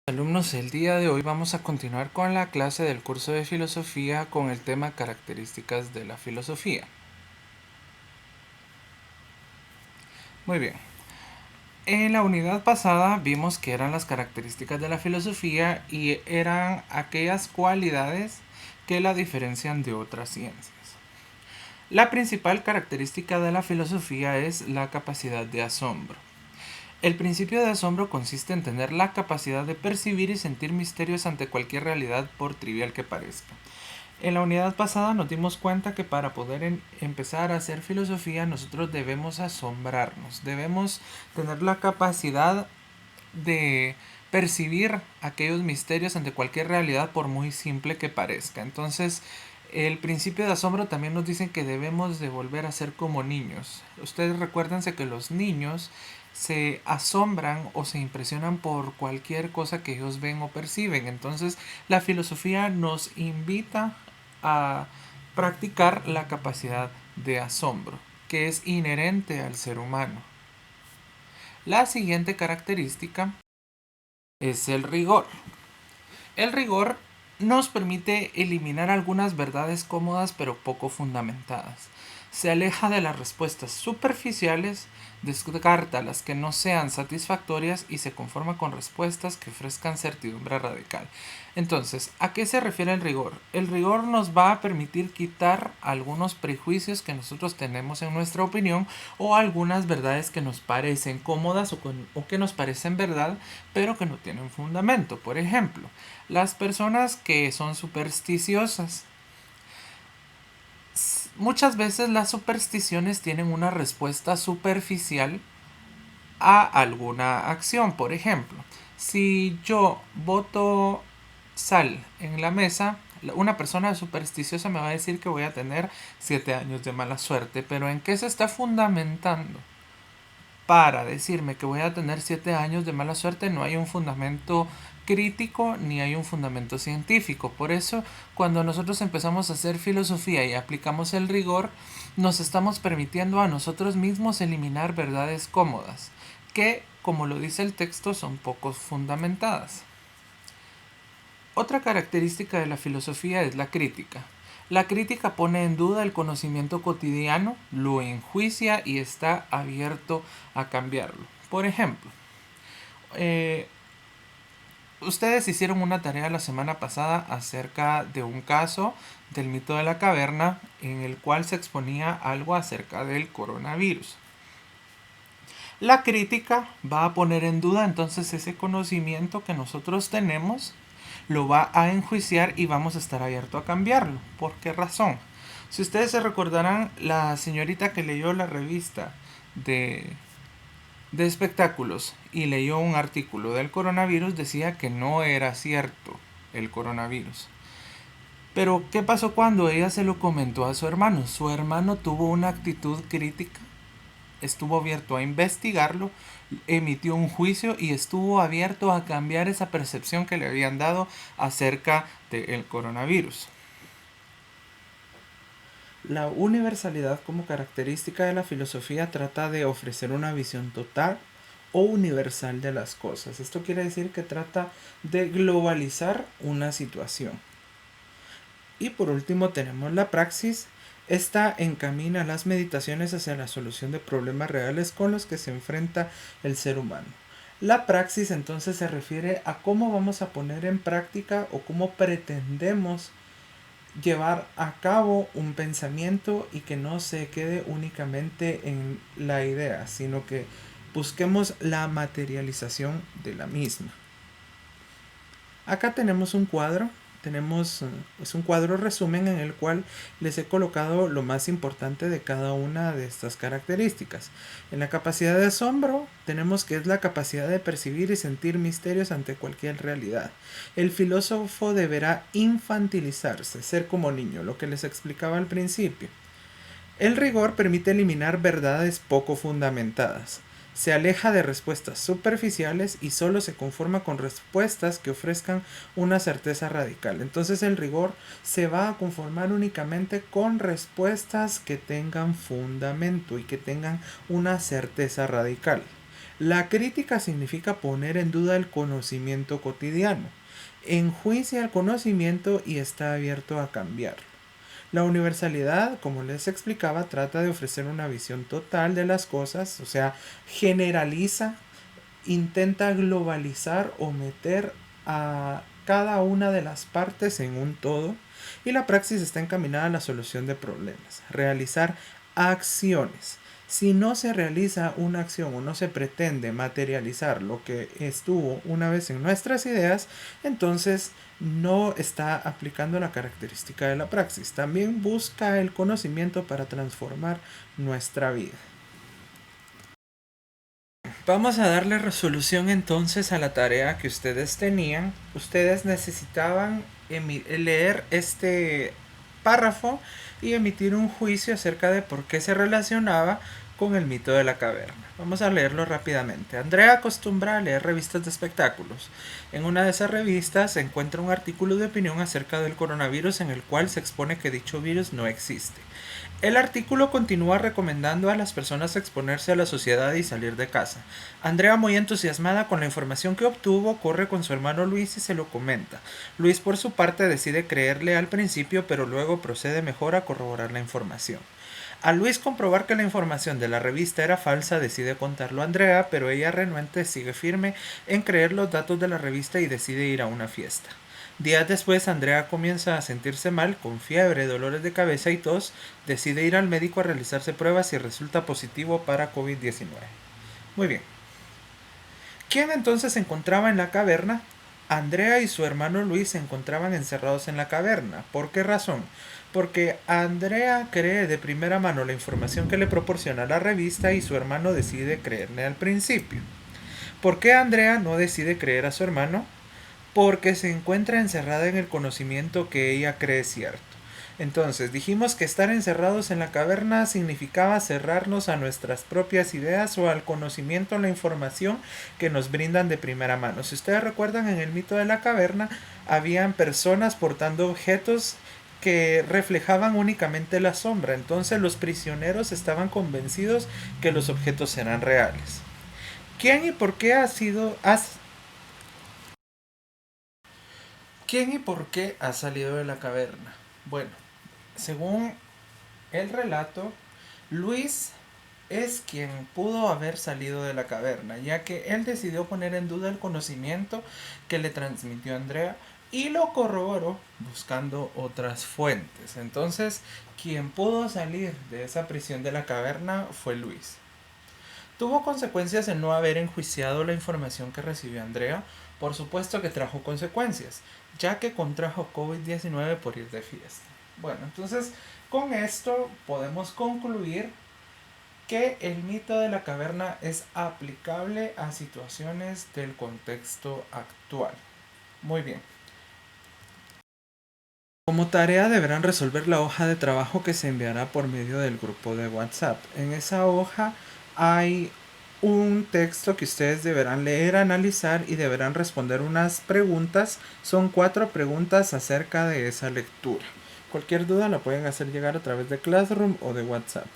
Alumnos, el día de hoy vamos a continuar con la clase del curso de filosofía con el tema características de la filosofía. Muy bien. En la unidad pasada vimos que eran las características de la filosofía y eran aquellas cualidades que la diferencian de otras ciencias. La principal característica de la filosofía es la capacidad de asombro. El principio de asombro consiste en tener la capacidad de percibir y sentir misterios ante cualquier realidad, por trivial que parezca. En la unidad pasada nos dimos cuenta que para poder empezar a hacer filosofía nosotros debemos asombrarnos, debemos tener la capacidad de percibir aquellos misterios ante cualquier realidad por muy simple que parezca. Entonces, el principio de asombro también nos dice que debemos de volver a ser como niños. Ustedes recuérdense que los niños se asombran o se impresionan por cualquier cosa que ellos ven o perciben. Entonces, la filosofía nos invita a practicar la capacidad de asombro, que es inherente al ser humano. La siguiente característica es el rigor. El rigor nos permite eliminar algunas verdades cómodas pero poco fundamentadas. Se aleja de las respuestas superficiales, descarta las que no sean satisfactorias y se conforma con respuestas que ofrezcan certidumbre radical. Entonces, ¿a qué se refiere el rigor? El rigor nos va a permitir quitar algunos prejuicios que nosotros tenemos en nuestra opinión o algunas verdades que nos parecen cómodas o que nos parecen verdad pero que no tienen fundamento. Por ejemplo, las personas que son supersticiosas. Muchas veces las supersticiones tienen una respuesta superficial a alguna acción. Por ejemplo, si yo boto sal en la mesa, una persona supersticiosa me va a decir que voy a tener 7 años de mala suerte. Pero ¿en qué se está fundamentando? Para decirme que voy a tener 7 años de mala suerte no hay un fundamento crítico ni hay un fundamento científico. Por eso, cuando nosotros empezamos a hacer filosofía y aplicamos el rigor, nos estamos permitiendo a nosotros mismos eliminar verdades cómodas, que, como lo dice el texto, son poco fundamentadas. Otra característica de la filosofía es la crítica. La crítica pone en duda el conocimiento cotidiano, lo enjuicia y está abierto a cambiarlo. Por ejemplo, eh, ustedes hicieron una tarea la semana pasada acerca de un caso del mito de la caverna en el cual se exponía algo acerca del coronavirus. La crítica va a poner en duda entonces ese conocimiento que nosotros tenemos, lo va a enjuiciar y vamos a estar abiertos a cambiarlo. ¿Por qué razón? Si ustedes se recordarán, la señorita que leyó la revista de espectáculos y leyó un artículo del coronavirus decía que no era cierto el coronavirus. Pero ¿qué pasó cuando ella se lo comentó a su hermano? Su hermano tuvo una actitud crítica, estuvo abierto a investigarlo, emitió un juicio y estuvo abierto a cambiar esa percepción que le habían dado acerca del coronavirus. La universalidad como característica de la filosofía trata de ofrecer una visión total o universal de las cosas. Esto quiere decir que trata de globalizar una situación. Y por último tenemos la praxis. Esta encamina las meditaciones hacia la solución de problemas reales con los que se enfrenta el ser humano. La praxis entonces se refiere a cómo vamos a poner en práctica o cómo pretendemos llevar a cabo un pensamiento y que no se quede únicamente en la idea, sino que busquemos la materialización de la misma. Acá tenemos un cuadro, es un cuadro resumen en el cual les he colocado lo más importante de cada una de estas características. En la capacidad de asombro tenemos que es la capacidad de percibir y sentir misterios ante cualquier realidad. El filósofo deberá infantilizarse, ser como niño, lo que les explicaba al principio. El rigor permite eliminar verdades poco fundamentadas. Se aleja de respuestas superficiales y solo se conforma con respuestas que ofrezcan una certeza radical. Entonces el rigor se va a conformar únicamente con respuestas que tengan fundamento y que tengan una certeza radical. La crítica significa poner en duda el conocimiento cotidiano. Enjuicia el conocimiento y está abierto a cambiarlo. La universalidad, como les explicaba, trata de ofrecer una visión total de las cosas, o sea, generaliza, intenta globalizar o meter a cada una de las partes en un todo, y la praxis está encaminada a la solución de problemas, realizar acciones. Si no se realiza una acción o no se pretende materializar lo que estuvo una vez en nuestras ideas, entonces no está aplicando la característica de la praxis. También busca el conocimiento para transformar nuestra vida. Vamos a darle resolución entonces a la tarea que ustedes tenían. Ustedes necesitaban leer este párrafo y emitir un juicio acerca de por qué se relacionaba con el mito de la caverna. Vamos a leerlo rápidamente. Andrea acostumbra a leer revistas de espectáculos. En una de esas revistas se encuentra un artículo de opinión acerca del coronavirus en el cual se expone que dicho virus no existe. El artículo continúa recomendando a las personas exponerse a la sociedad y salir de casa. Andrea, muy entusiasmada con la información que obtuvo, corre con su hermano Luis y se lo comenta. Luis, por su parte, decide creerle al principio, pero luego procede mejor a corroborar la información. Al Luis comprobar que la información de la revista era falsa, decide contarlo a Andrea, pero ella renuente sigue firme en creer los datos de la revista y decide ir a una fiesta. Días después, Andrea comienza a sentirse mal, con fiebre, dolores de cabeza y tos. Decide ir al médico a realizarse pruebas y resulta positivo para COVID-19. Muy bien. ¿Quién entonces se encontraba en la caverna? Andrea y su hermano Luis se encontraban encerrados en la caverna. ¿Por qué razón? Porque Andrea cree de primera mano la información que le proporciona la revista y su hermano decide creerle al principio. ¿Por qué Andrea no decide creer a su hermano? Porque se encuentra encerrada en el conocimiento que ella cree cierto. Entonces, dijimos que estar encerrados en la caverna significaba cerrarnos a nuestras propias ideas o al conocimiento o la información que nos brindan de primera mano. Si ustedes recuerdan, en el mito de la caverna habían personas portando objetos que reflejaban únicamente la sombra. Entonces los prisioneros estaban convencidos que los objetos eran reales. ¿Quién y por qué ¿Quién y por qué ha salido de la caverna? Bueno, según el relato, Luis es quien pudo haber salido de la caverna, ya que él decidió poner en duda el conocimiento que le transmitió Andrea y lo corroboró buscando otras fuentes. Entonces, quien pudo salir de esa prisión de la caverna fue Luis. Tuvo consecuencias el no haber enjuiciado la información que recibió Andrea. Por supuesto que trajo consecuencias, ya que contrajo COVID-19 por ir de fiesta. Bueno, entonces con esto podemos concluir que el mito de la caverna es aplicable a situaciones del contexto actual. Muy bien. Como tarea deberán resolver la hoja de trabajo que se enviará por medio del grupo de WhatsApp. En esa hoja hay un texto que ustedes deberán leer, analizar y deberán responder unas preguntas. Son 4 preguntas acerca de esa lectura. Cualquier duda la pueden hacer llegar a través de Classroom o de WhatsApp.